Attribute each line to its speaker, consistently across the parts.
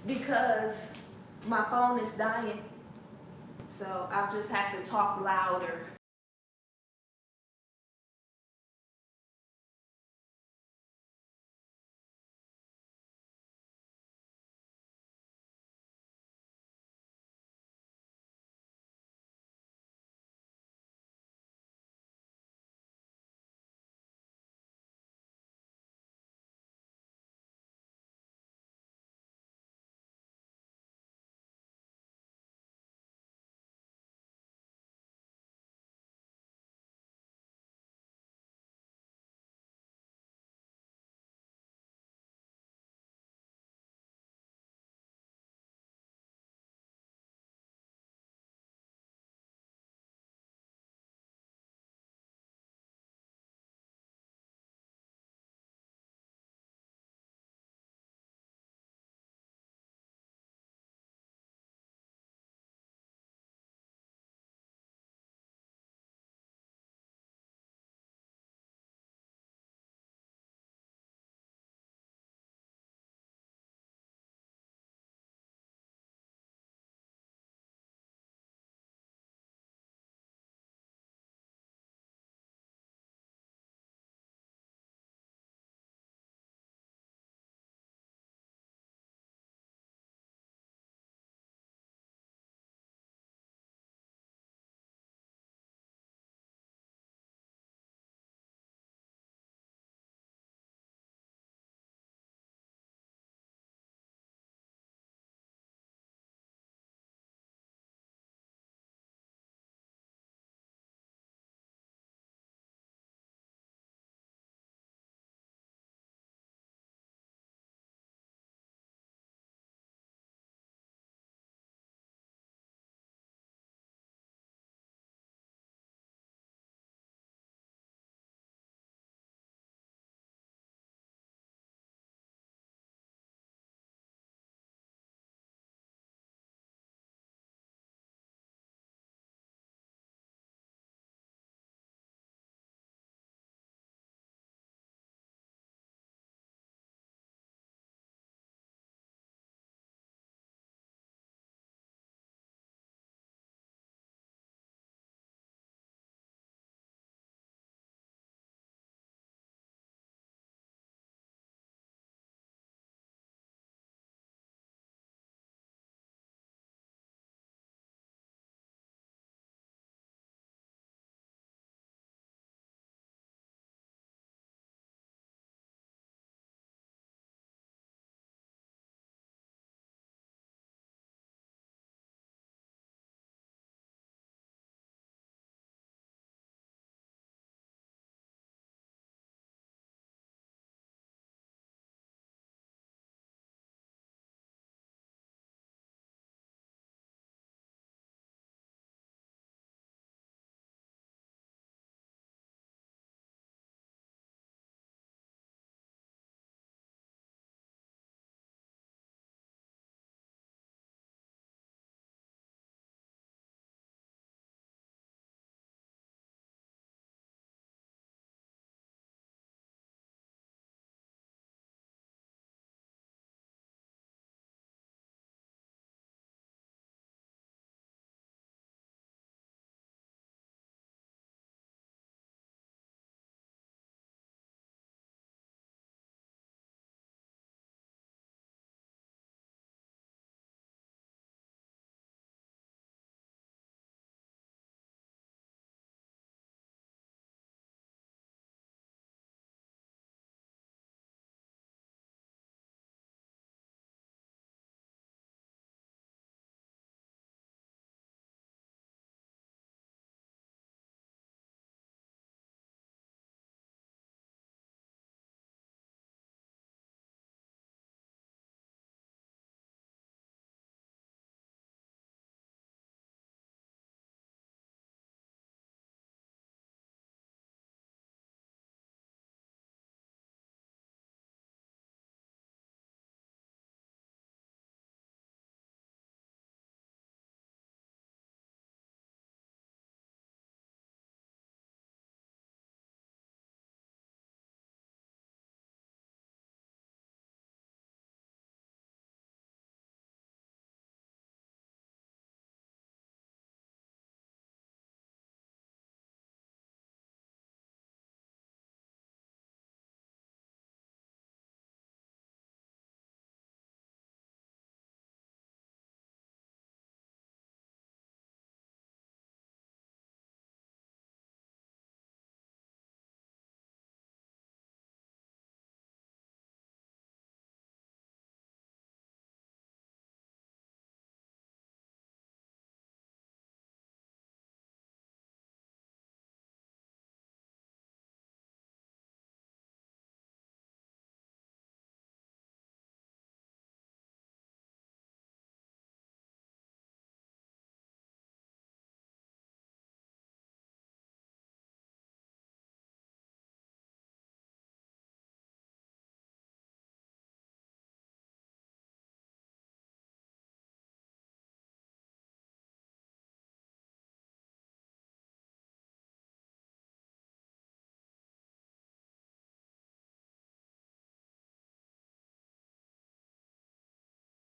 Speaker 1: because my phone is dying. So I'll just have to talk louder.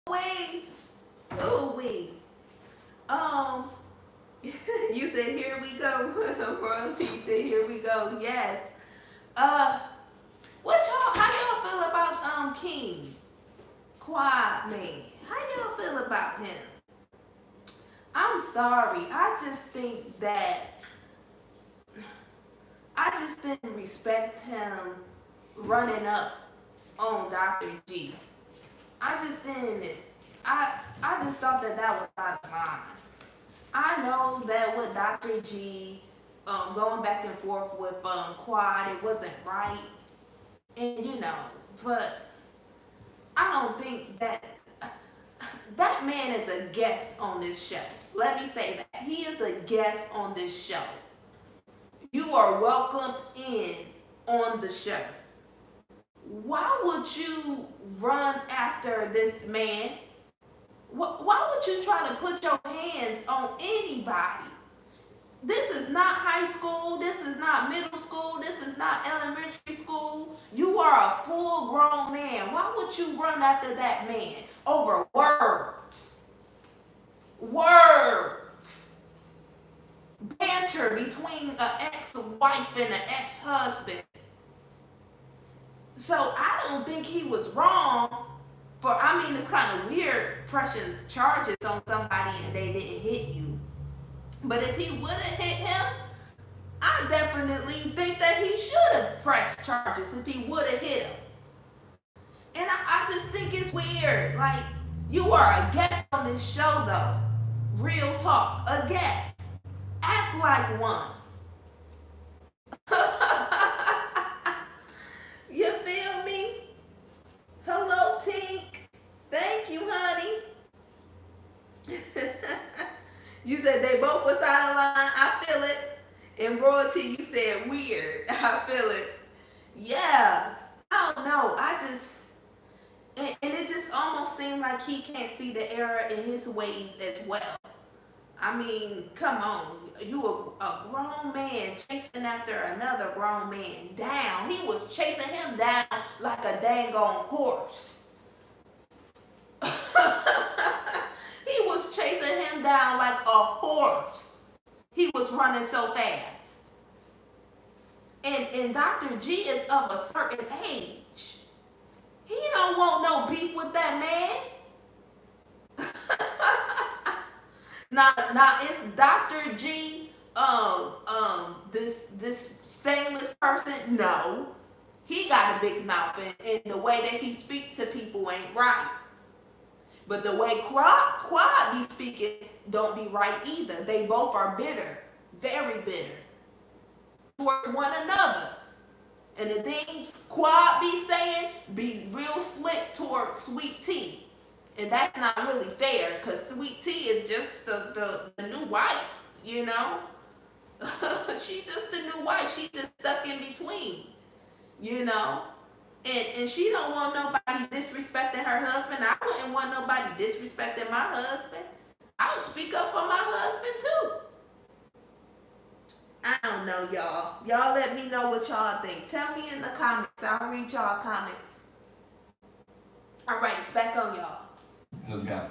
Speaker 1: wait. Oh wait. Um, you said here we go. Royalty said here we go. Yes. Uh, what y'all? How y'all feel about King Quad Man? How y'all feel about him? I'm sorry. I just think that I just didn't respect him running up on Dr. G. I just didn't. I just thought that that was out of line. I know that with Dr. G, going back and forth with Quad, it wasn't right, and but I don't think that that man is a guest on this show. Let me say that he is a guest on this show. You are welcome in on the show. Why would you run after this man? Why would you try to put your hands on anybody? This is not high school. This is not middle school. This is not elementary school. You are a full grown man. Why would you run after that man over words? Words. Banter between an ex-wife and an ex-husband. So I don't think he was wrong for, I mean, it's kind of weird pressing charges on somebody and they didn't hit you. But if he would have hit him, I definitely think that he should have pressed charges if he would have hit him. And I just think it's weird. Like, you are a guest on this show, though. Real talk. A guest. Act like one. You feel me? Hello, Tink. Thank you, honey. You said they both was out of line. I feel it. In Royalty, you said weird. I feel it. Yeah. I don't know. I just, and it just almost seemed like he can't see the error in his ways as well. I mean, come on. You a grown man chasing after another grown man down. He was chasing him down like a dang on horse. He was chasing him down like a horse. He was running so fast. And Dr. G is of a certain age. He don't want no beef with that man. Now it's Dr. G, this stainless person. No, he got a big mouth, and the way that he speaks to people ain't right. But the way Quad be speaking don't be right either. They both are bitter, very bitter towards one another. And the things Quad be saying be real slick towards Sweet Tea. And that's not really fair because Sweet Tea is just the new wife, you know? She just the new wife. She just stuck in between, you know? And she don't want nobody disrespecting her husband. I wouldn't want nobody disrespecting my husband. I would speak up for my husband too. I don't know, y'all. Y'all let me know what y'all think. Tell me in the comments. I'll read y'all comments. All right, it's back on y'all. Just got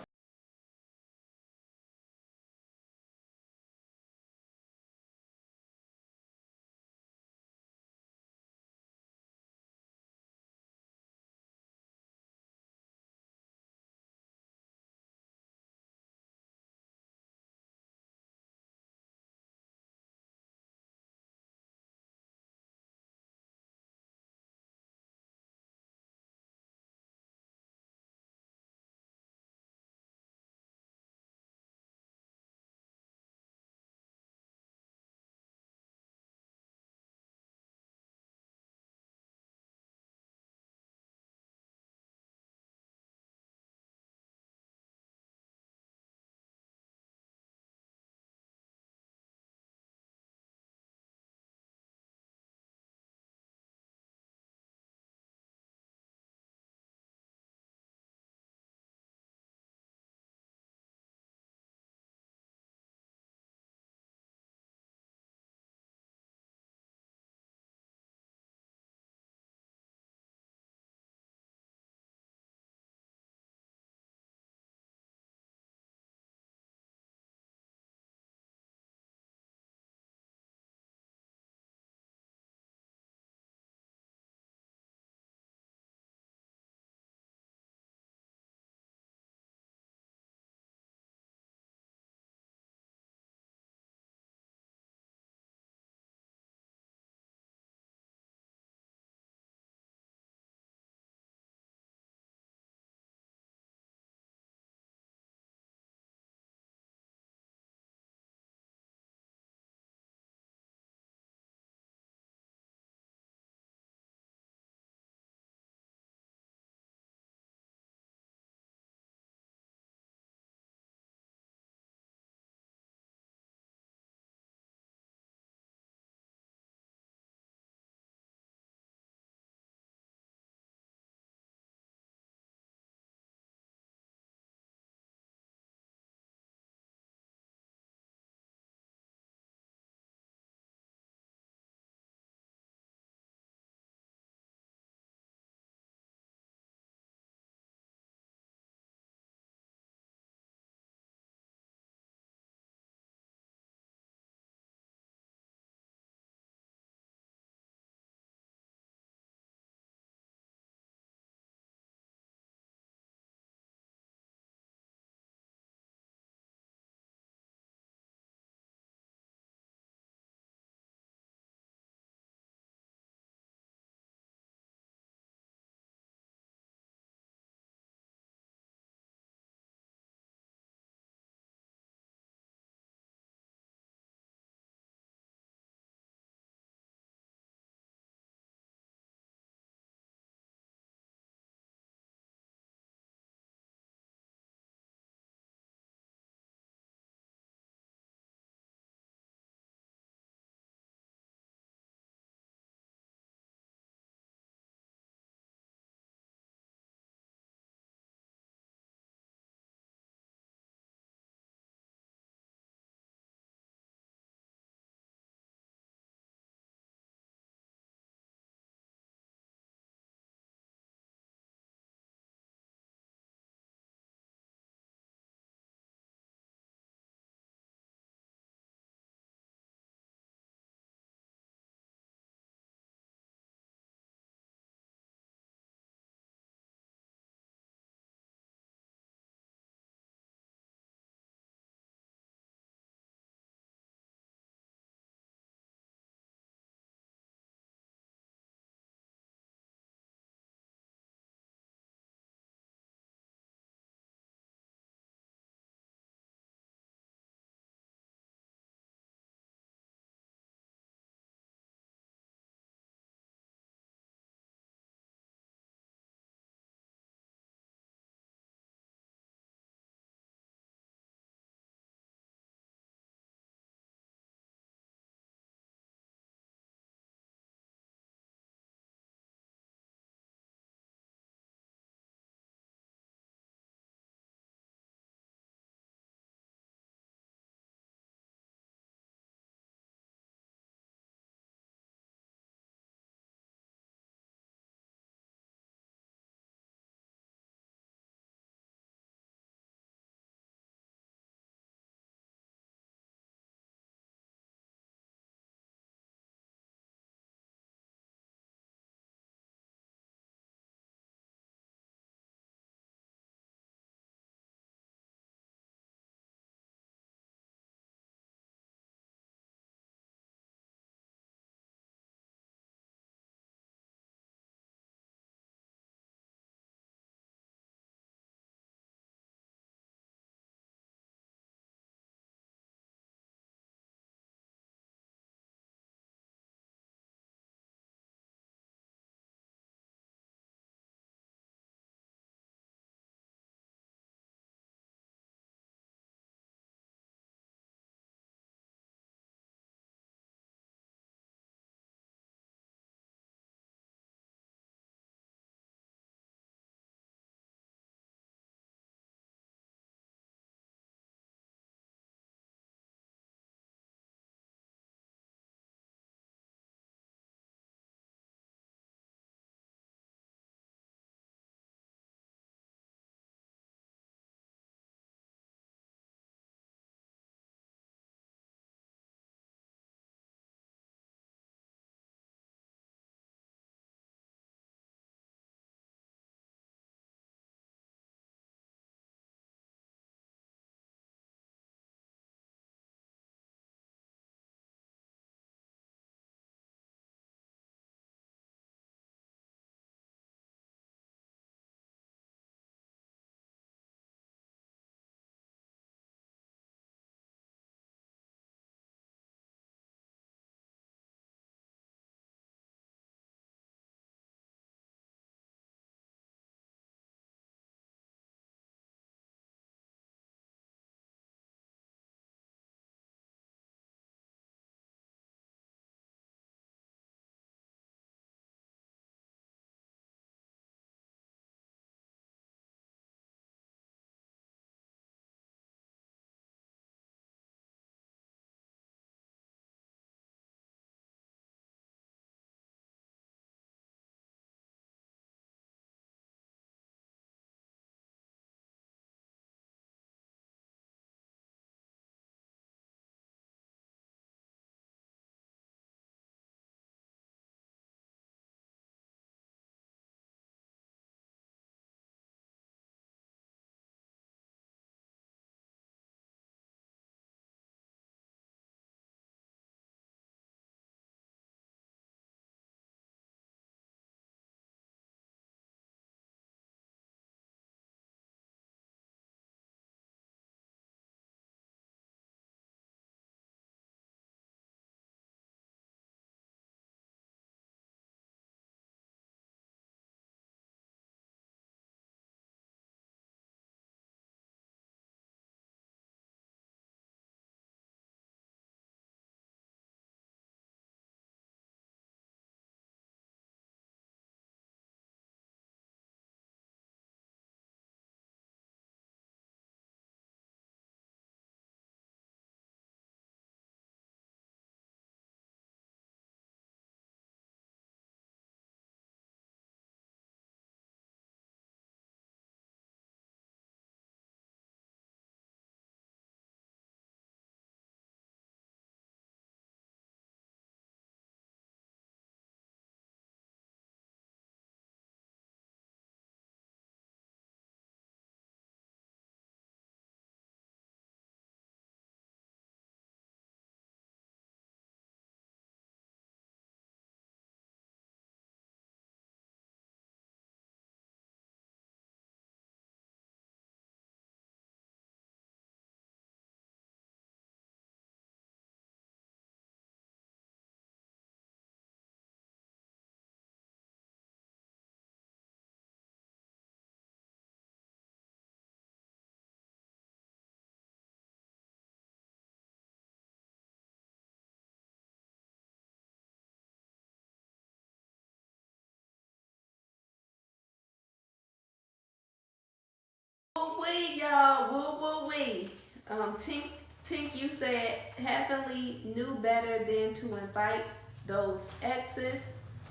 Speaker 1: y'all. Woo woo wee. Tink, Tink, you said Heavenly knew better than to invite those exes.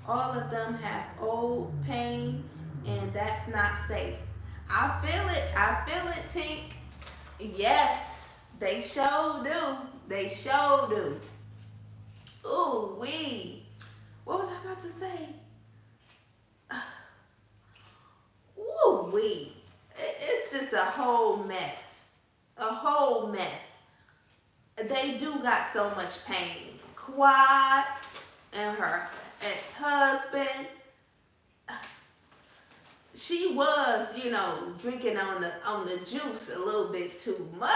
Speaker 1: All of them have old pain, and that's not safe. I feel it. I feel it, Tink. Yes, they sure do. They sure do. Ooh wee. What was I about to say? Ooh wee. It's just a whole mess. A whole mess. They do got so much pain. Quad and her ex-husband. She was, drinking on the juice a little bit too much.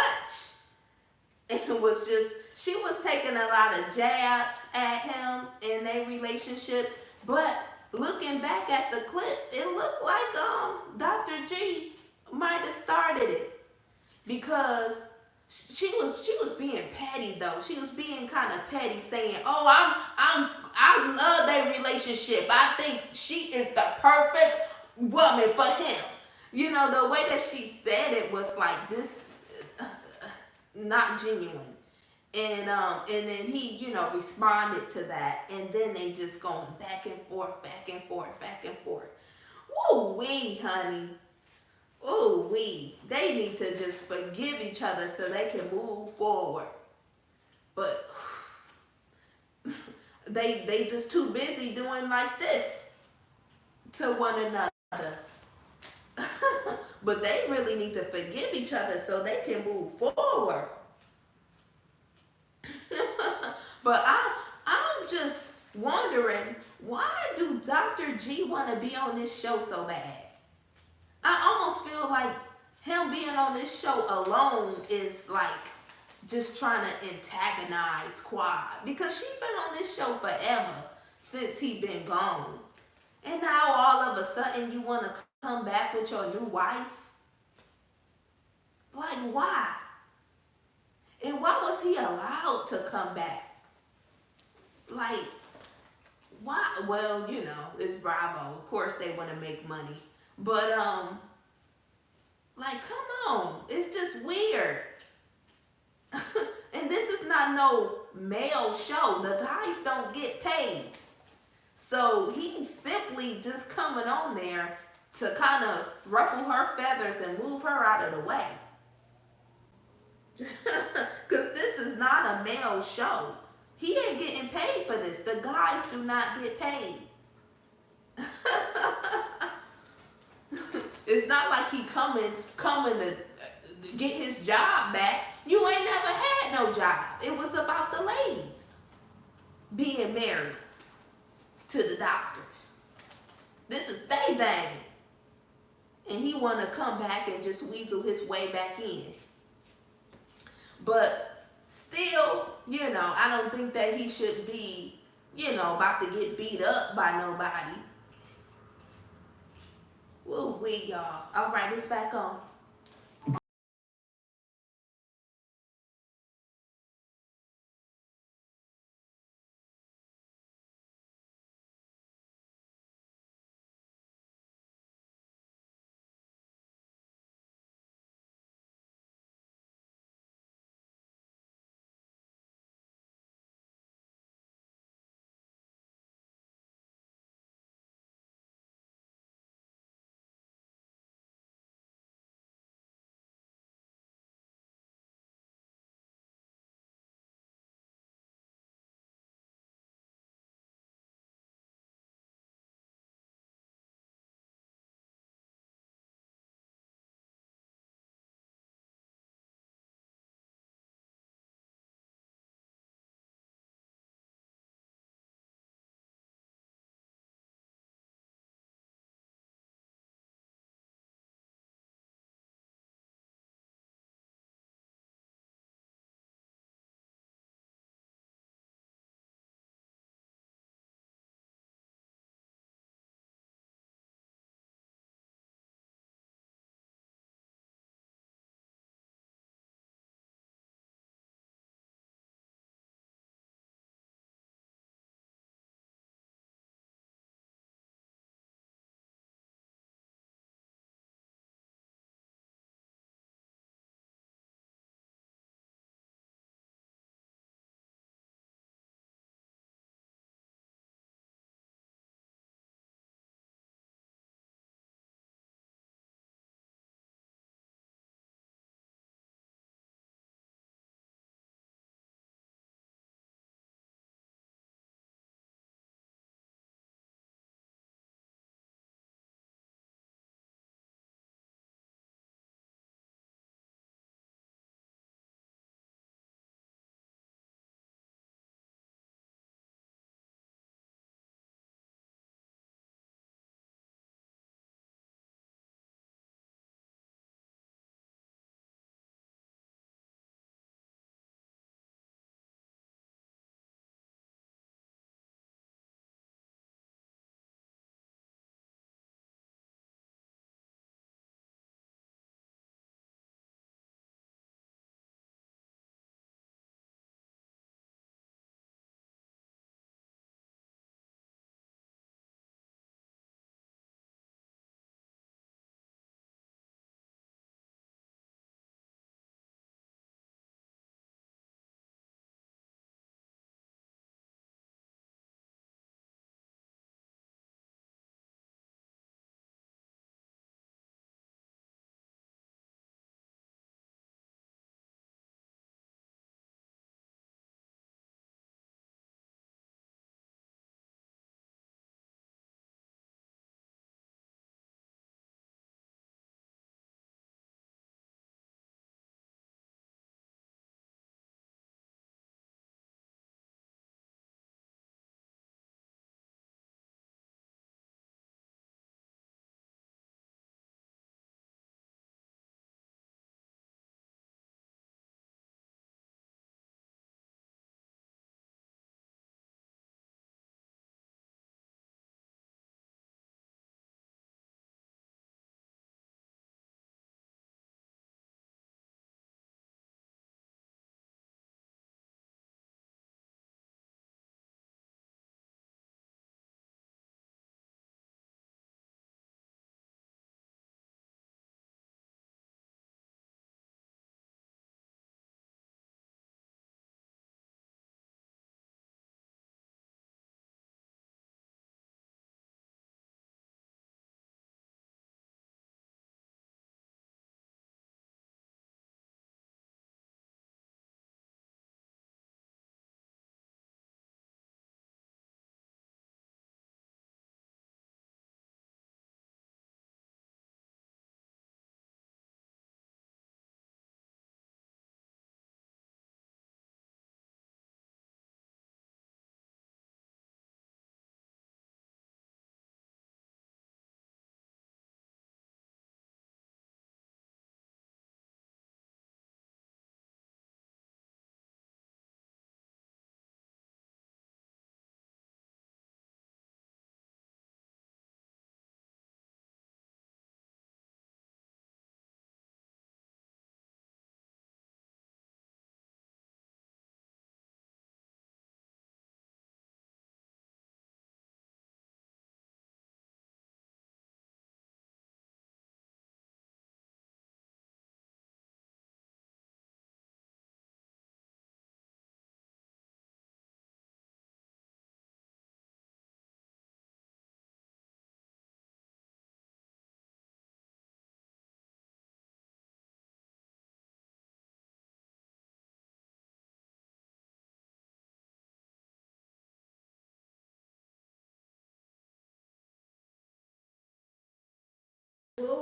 Speaker 1: It was just she was taking a lot of jabs at him in their relationship. But looking back at the clip, it looked like Dr. G might have started it because she was being petty though. She was being kind of petty, saying, "Oh, I love their relationship. I think she is the perfect woman for him." The way that she said it was like this, not genuine. And then he, responded to that, and then they just going back and forth, back and forth, back and forth. Woo wee, honey. Ooh wee. They need to just forgive each other so they can move forward. But they just too busy doing like this to one another. But they really need to forgive each other so they can move forward. But I'm just wondering, why do Dr. G want to be on this show so bad? I almost feel like him being on this show alone is like just trying to antagonize Quad, because she been on this show forever since he been gone. And now all of a sudden you want to come back with your new wife? Like, why? And why was he allowed to come back? Like, why? Well, it's Bravo. Of course they want to make money. But, like, come on. It's just weird. And this is not no male show. The guys don't get paid. So he's simply just coming on there to kind of ruffle her feathers and move her out of the way. Because this is not a male show. He ain't getting paid for this. The guys do not get paid. It's not like he coming to get his job back. You ain't never had no job. It was about the ladies being married to the doctors. This is they thing. And he want to come back and just weasel his way back in. But still, I don't think that he should be, about to get beat up by nobody. Woo wee, y'all. All right, it's back on.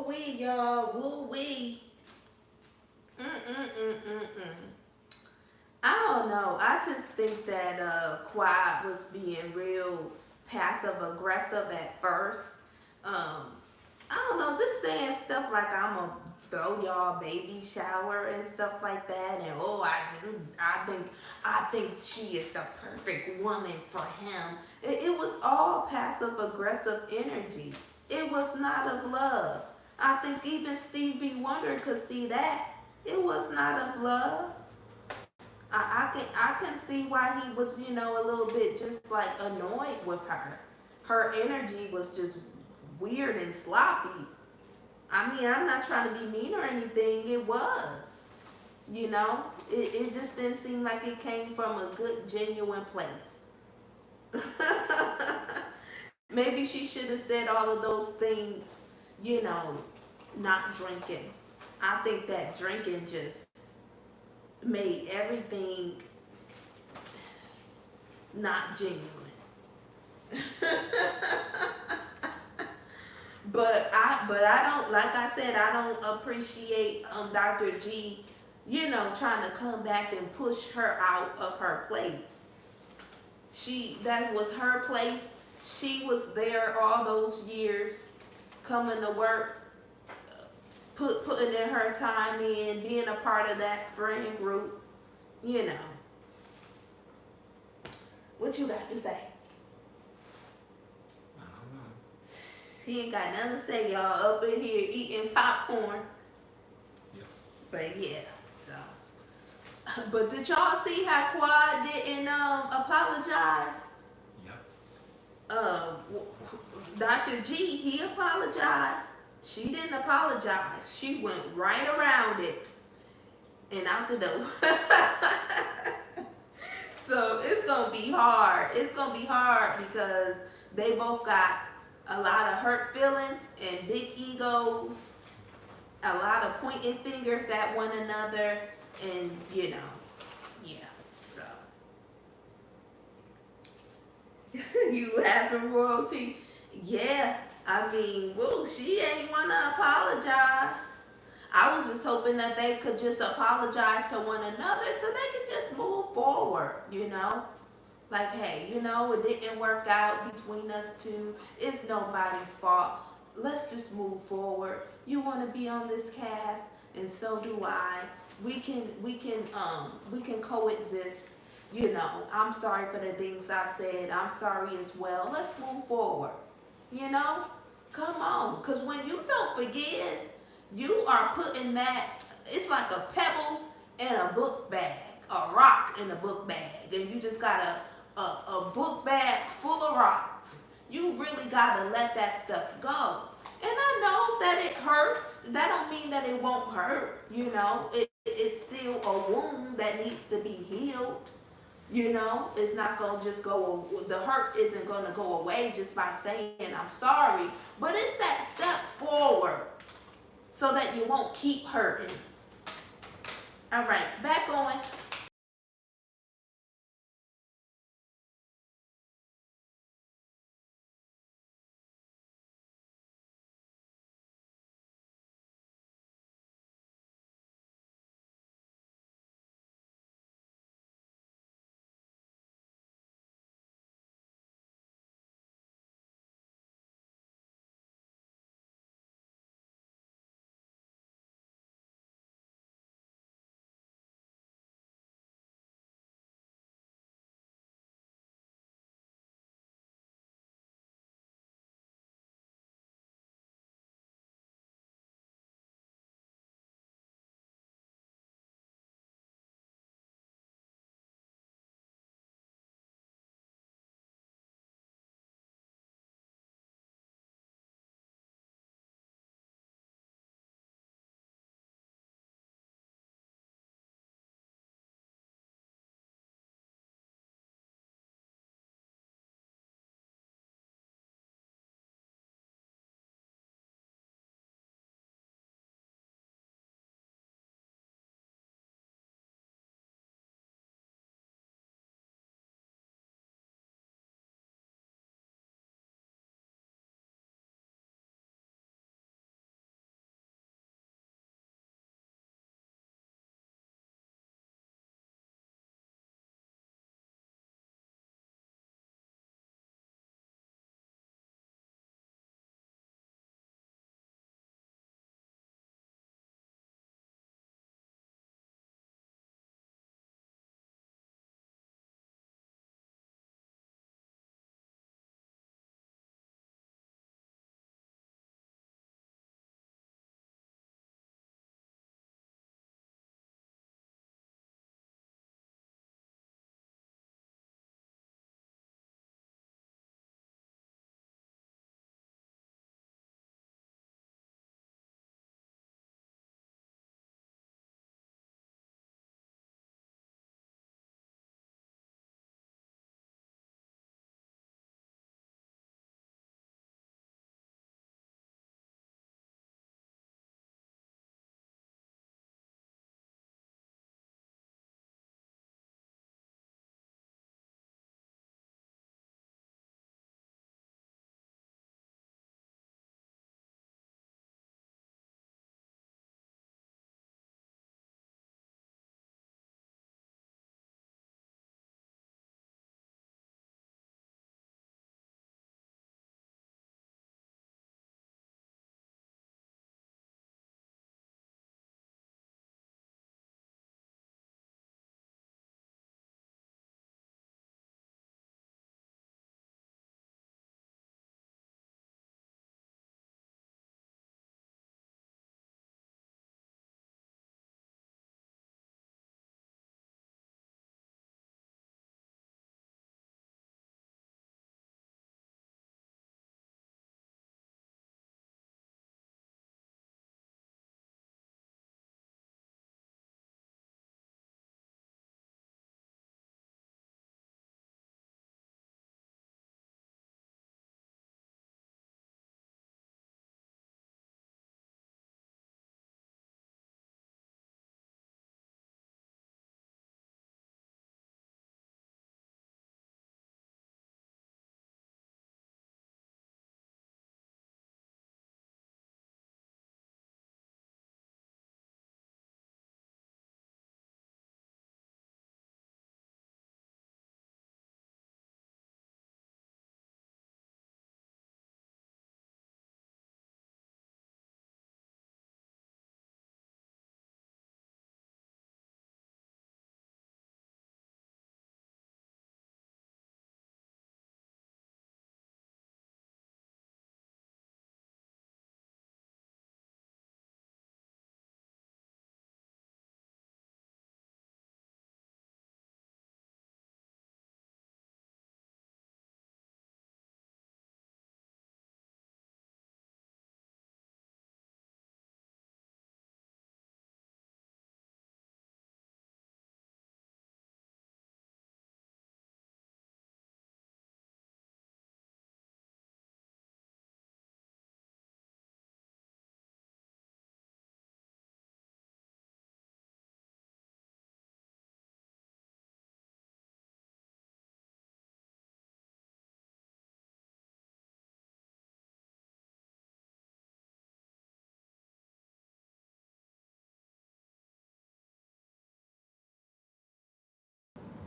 Speaker 1: wee, y'all. Woo wee. Mm-mm-mm-mm-mm. I don't know. I just think that Quad was being real passive aggressive at first. Um, I don't know, just saying stuff like I'm gonna throw y'all baby shower and stuff like that, and oh, I think she is the perfect woman for him. It was all passive aggressive energy. It was not of love. I think even Stevie Wonder could see that. It was not of love. I can see why he was, a little bit just like annoyed with her. Her energy was just weird and sloppy. I mean, I'm not trying to be mean or anything. It was, it just didn't seem like it came from a good, genuine place. Maybe she should have said all of those things, you know, not drinking. I think that drinking just made everything not genuine. But I don't, like I said, I don't appreciate Dr. G, trying to come back and push her out of her place. That was her place. She was there all those years, coming to work, putting in her time in, being a part of that friend group. You know, what you got to say?
Speaker 2: I don't know.
Speaker 1: He ain't got nothing to say, y'all. Up in here eating popcorn.
Speaker 2: Yep.
Speaker 1: But yeah, so. But did y'all see how Quad didn't apologize?
Speaker 2: Yep.
Speaker 1: Dr. G, he apologized. She didn't apologize. She went right around it and out the door. So it's gonna be hard. It's gonna be hard because they both got a lot of hurt feelings and big egos, a lot of pointing fingers at one another, and yeah. So you having royalty? Yeah. I mean, woo, she ain't wanna apologize. I was just hoping that they could just apologize to one another so they could just move forward. Like, hey, it didn't work out between us two. It's nobody's fault. Let's just move forward. You want to be on this cast, and so do I. We can coexist. I'm sorry for the things I said. I'm sorry as well. Let's move forward. You know, come on, cause when you don't forgive, you are putting that. It's like a pebble in a book bag, a rock in a book bag, and you just got a book bag full of rocks. You really gotta let that stuff go. And I know that it hurts. That don't mean that it won't hurt. It's still a wound that needs to be healed. It's not gonna just go. The hurt isn't gonna go away just by saying I'm sorry. But it's that step forward so that you won't keep hurting. All right, back on.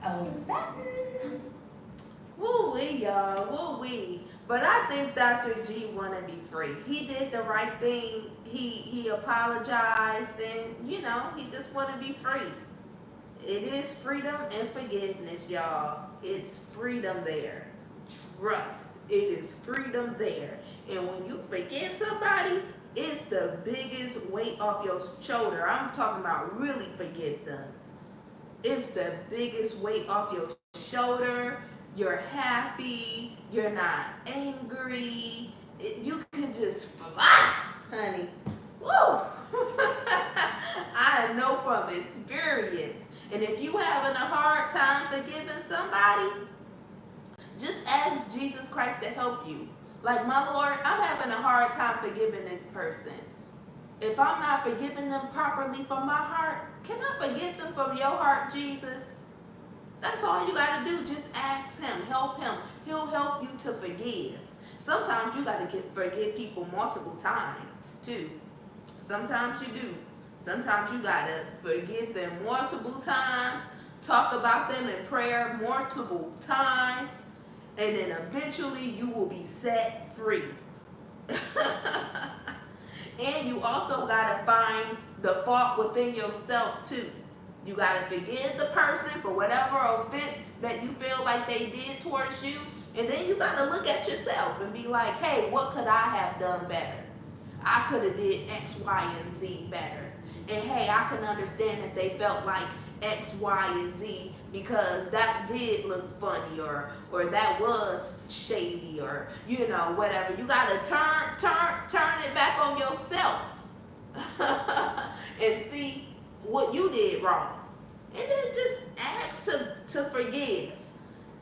Speaker 3: Oh, satin.
Speaker 1: Woo wee, y'all, woo wee. But I think Dr. G wanna be free. He did the right thing. He apologized, and he just wanna be free. It is freedom and forgiveness, y'all. It's freedom there. Trust. It is freedom there. And when you forgive somebody, it's the biggest weight off your shoulder. I'm talking about really forgive them. It's the biggest weight off your shoulder. You're happy. You're not angry. You can just fly, honey. Woo! I know from experience. And if you having a hard time forgiving somebody, just ask Jesus Christ to help you. Like, my Lord, I'm having a hard time forgiving this person. If I'm not forgiving them properly from my heart, can I forgive them from your heart, Jesus? That's all you gotta do. Just ask him, help him. He'll help you to forgive. Sometimes you gotta forgive people multiple times too. Sometimes you do. Sometimes you gotta forgive them multiple times, talk about them in prayer multiple times, and then eventually you will be set free. And you also gotta find the fault within yourself too. You gotta forgive the person for whatever offense that you feel like they did towards you, and then you gotta look at yourself and be like, hey, what could I have done better? I could have did X, Y, and Z better. And hey, I can understand if they felt like X, Y, and Z because that did look funny or that was shady or whatever. You gotta turn it back on yourself and see what you did wrong. And then just ask to forgive.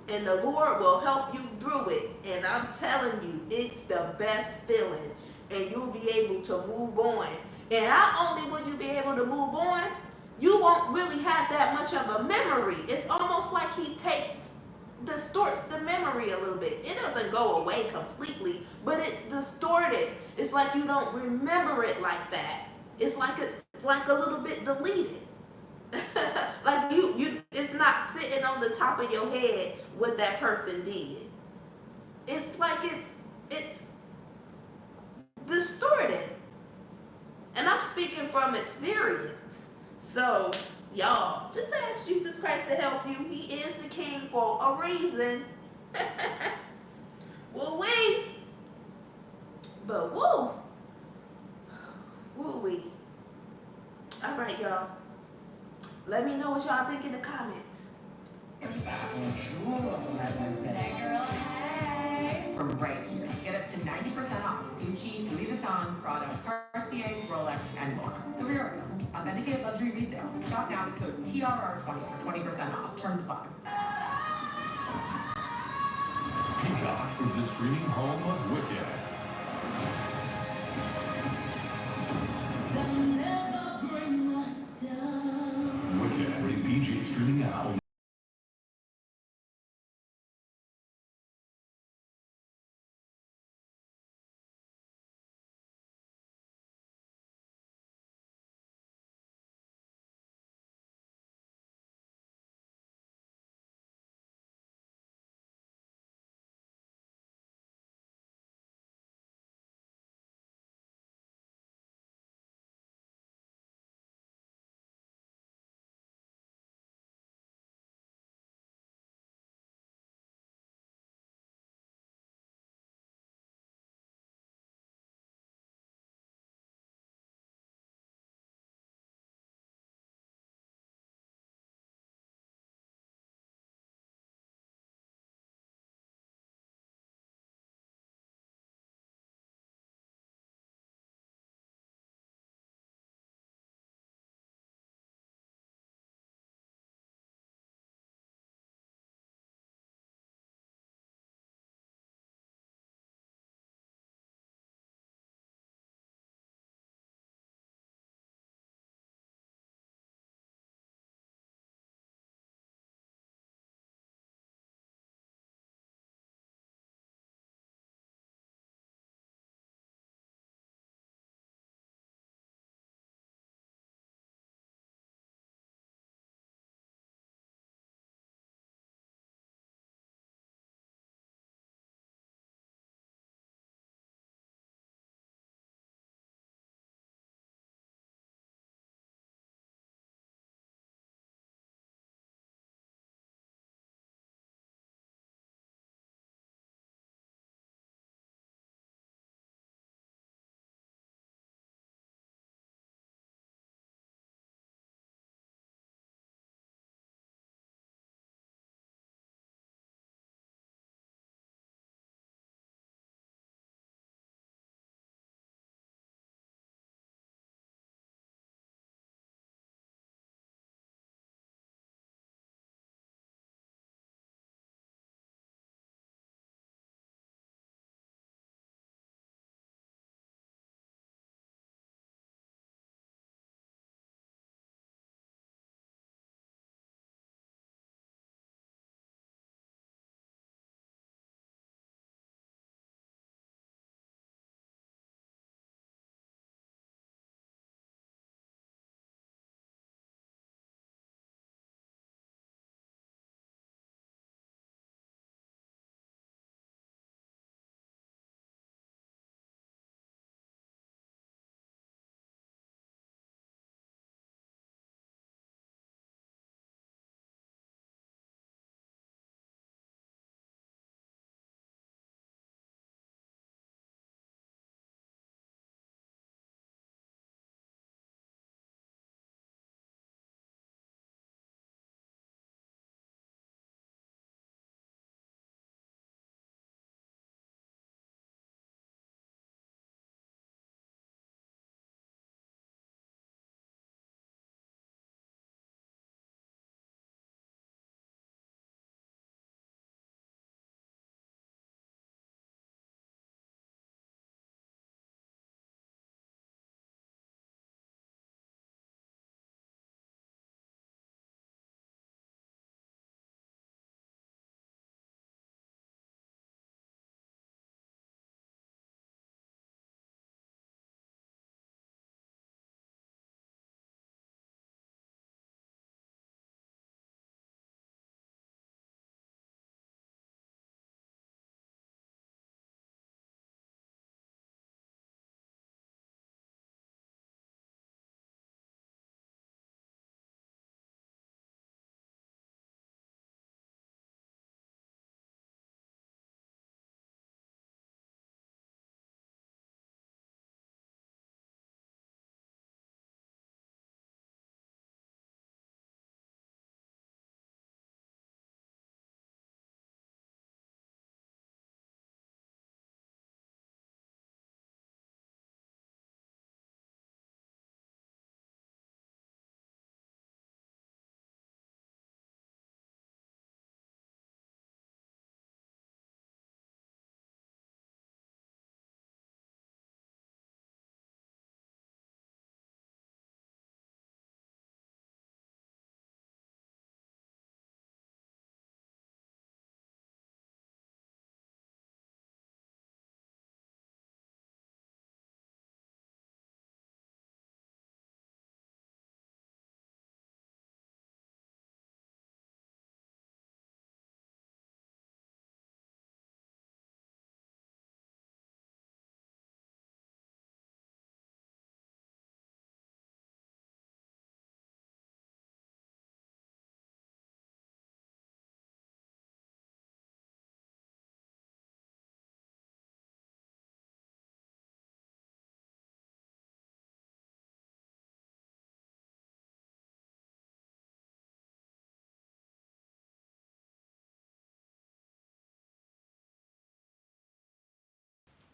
Speaker 1: And the Lord will help you through it. And I'm telling you, it's the best feeling. And you'll be able to move on. And not only will you be able to move on, you won't really have that much of a memory. It's almost like he distorts the memory a little bit. It doesn't go away completely, but it's distorted. It's like you don't remember it like that. It's like a little bit deleted. Like it's not sitting on the top of your head what that person did. It's like it's distorted. And I'm speaking from experience. So, y'all, just ask Jesus Christ to help you. He is the king for a reason. Woo wee. But woo. Woo wee. All right, y'all. Let me know what y'all think in the comments.
Speaker 3: Hey, girl, hey. From right here, get up to 90% off Gucci, Louis Vuitton, Prada, Cartier, Rolex, and more. The Real Authenticated Luxury Resale. Shop now with code TRR20 for 20% off. Terms apply.
Speaker 4: Peacock is the streaming home of Wicked.
Speaker 5: They'll never bring us down.
Speaker 4: Wicked, rated PG, streaming now.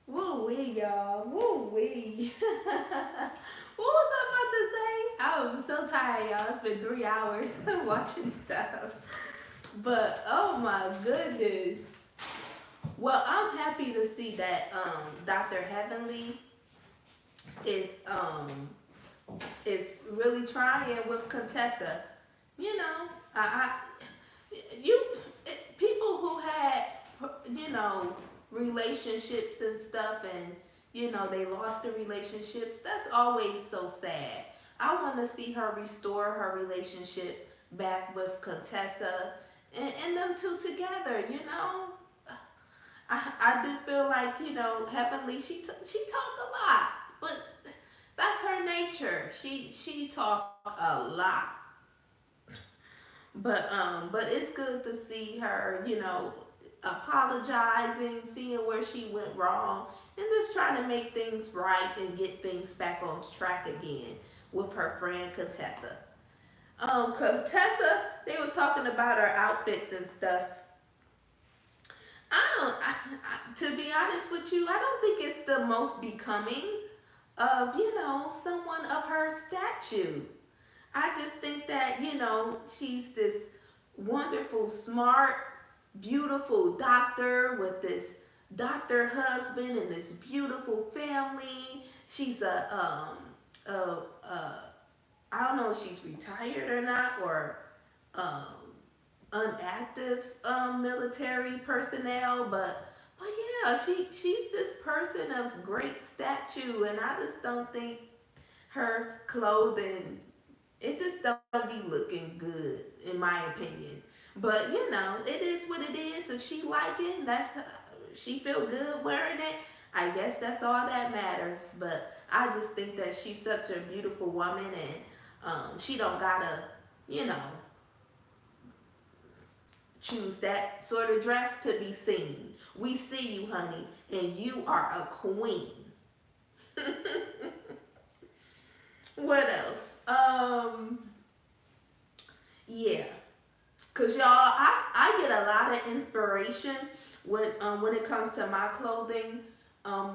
Speaker 1: Woo wee, y'all. Woo wee. What was I about to say? I'm so tired, y'all. It's been 3 hours watching stuff. But oh my goodness. Well, I'm happy to see that Dr. Heavenly is really trying with Contessa. You know, you people who had relationships and stuff, and they lost the relationships. That's always so sad. I want to see her restore her relationship back with Contessa and them two together. I do feel like Heavenly, she talked a lot, but that's her nature. She talked a lot. But it's good to see her, apologizing, seeing where she went wrong, and just trying to make things right and get things back on track again with her friend Contessa. Contessa, they was talking about her outfits and stuff. To be honest with you, I don't think it's the most becoming of, someone of her statue. I just think that, she's this wonderful, smart, beautiful doctor with this doctor husband and this beautiful family. She's I don't know if she's retired or not, or um, unactive military personnel, but yeah, she's this person of great stature, and I just don't think her clothing, it just don't be looking good in my opinion. But it is what it is. If she like it, she feel good wearing it. I guess that's all that matters. But I just think that she's such a beautiful woman, and she don't gotta, you know, choose that sort of dress to be seen. We see you, honey, and you are a queen. What else? Yeah, cause y'all, I get a lot of inspiration when it comes to my clothing. I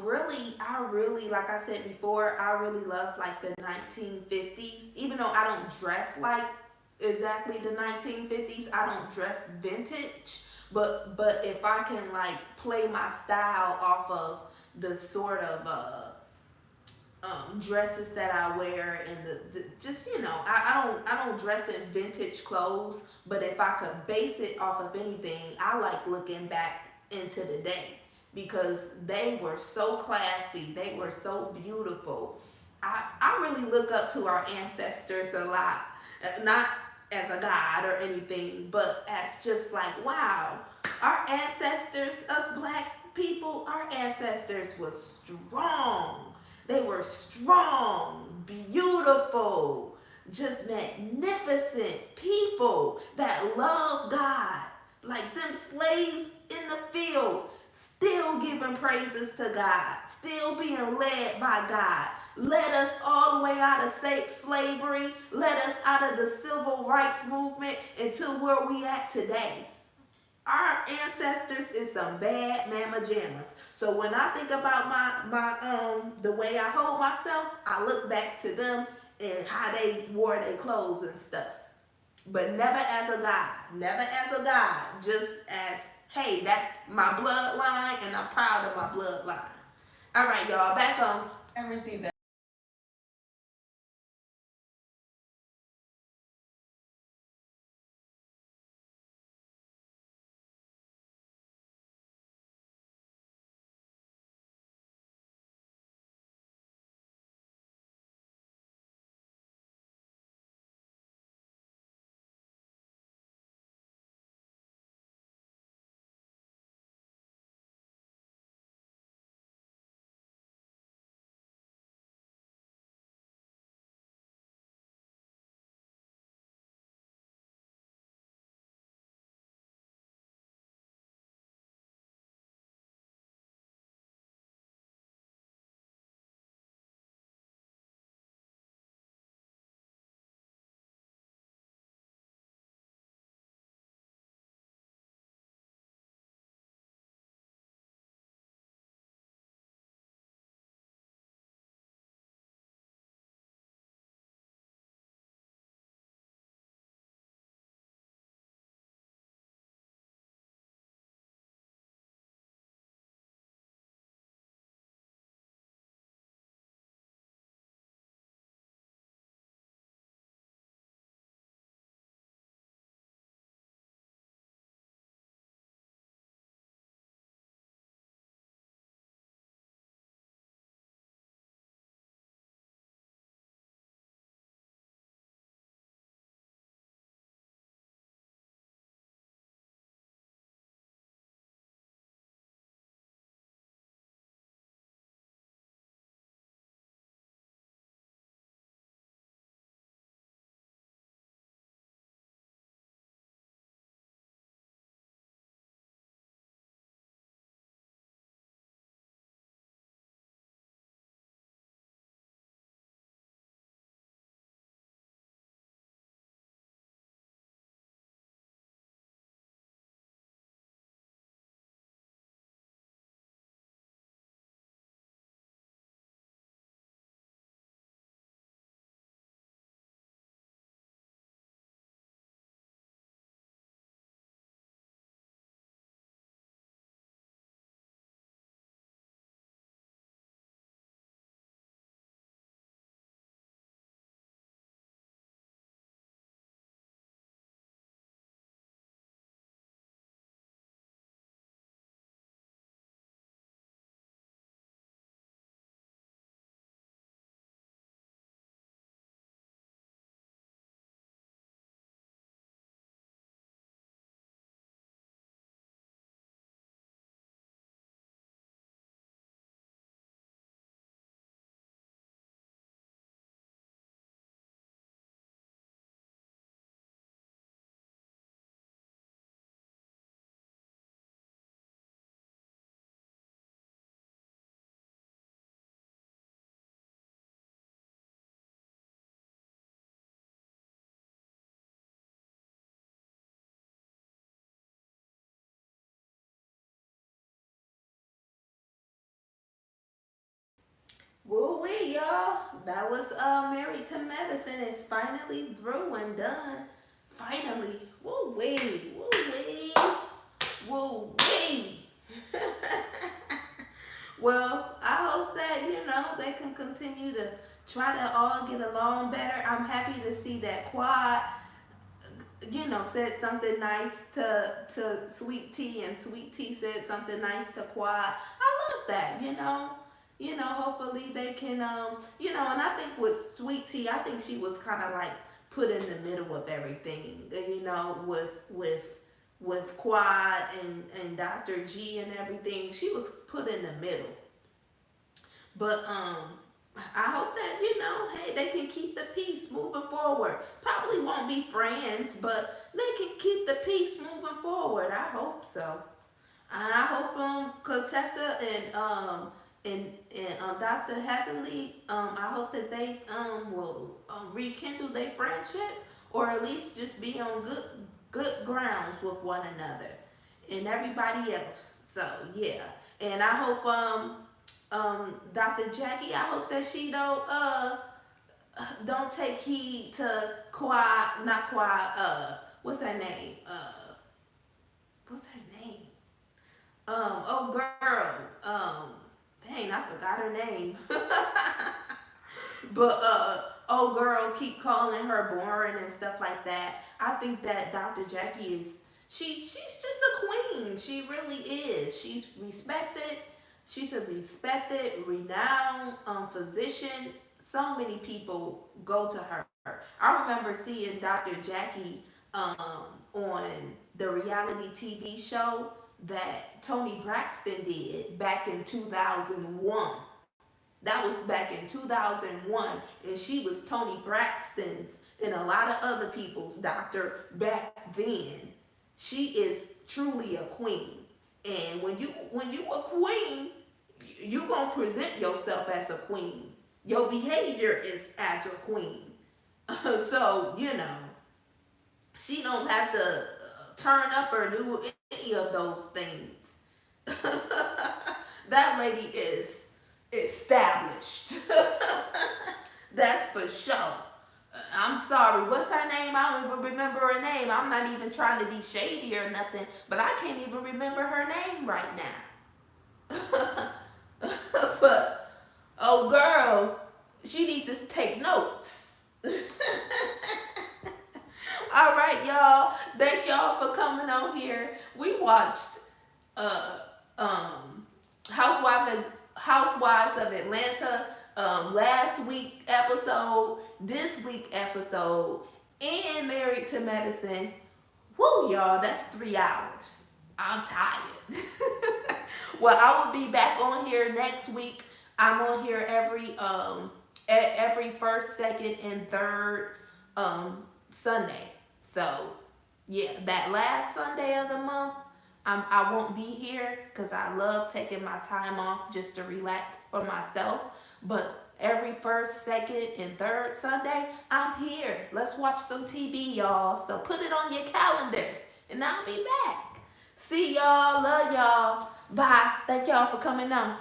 Speaker 1: really, like I said before, I really love like the 1950s. Even though I don't dress like exactly the 1950s, I don't dress vintage. But if I can like play my style off of the sort of dresses that I wear, and the just I don't dress in vintage clothes, but if I could base it off of anything, I like looking back into the day because they were so classy, they were so beautiful. I really look up to our ancestors a lot, not as a god or anything, but as just like, wow, our ancestors, us black people, our ancestors was strong. They were strong, beautiful, just magnificent people that love God. Like them slaves in the field, still giving praises to God, still being led by God. Led us all the way out of slavery, led us out of the civil rights movement into where we at today. Our ancestors is some bad mama jammas. So when I think about my the way I hold myself, I look back to them and how they wore their clothes and stuff. But never as a god. Never as a god. Just as, hey, that's my bloodline and I'm proud of my bloodline. All right, y'all, back on.
Speaker 3: I received
Speaker 1: Woo-wee, y'all. That was Married to Medicine. It's finally through and done. Finally. Woo-wee. Woo-wee. Woo-wee. Well, I hope that, they can continue to try to all get along better. I'm happy to see that Quad, said something nice to Sweet Tea, and Sweet Tea said something nice to Quad. I love that, hopefully they can, and I think with Sweet Tea, I think she was kind of like put in the middle of everything, with Quad and Dr. G and everything. She was put in the middle. But, I hope that, hey, they can keep the peace moving forward. Probably won't be friends, but they can keep the peace moving forward. I hope so. I hope Contessa and Dr. Heavenly, I hope that they will rekindle their friendship, or at least just be on good grounds with one another and everybody else. So yeah, and I hope Dr. Jackie, I hope that she don't take heed to not Quad, what's her name? Oh girl, dang, I forgot her name. But old girl keep calling her boring and stuff like that. I think that Dr. Jackie she's just a queen. She really is. She's respected. She's a respected, renowned physician. So many people go to her. I remember seeing Dr. Jackie on the reality TV show that Toni Braxton did back in 2001. That was back in 2001, and she was Toni Braxton's and a lot of other people's doctor back then. She is truly a queen, and when you a queen, you gonna present yourself as a queen. Your behavior is as a queen. So she don't have to turn up or do any of those things. That lady is established. That's for sure. I'm sorry, what's her name? I don't even remember her name. I'm not even trying to be shady or nothing, but I can't even remember her name right now. But oh girl, she needs to take notes. All right, y'all. Thank y'all for coming on here. We watched Housewives of Atlanta last week episode, this week episode, and Married to Medicine. Woo, y'all, that's 3 hours. I'm tired. Well, I will be back on here next week. I'm on here every first, second, and third Sunday. So yeah, that last Sunday of the month, I won't be here because I love taking my time off just to relax for myself. But every first, second, and third Sunday, I'm here. Let's watch some TV, y'all. So put it on your calendar, and I'll be back. See y'all. Love y'all. Bye. Thank y'all for coming on.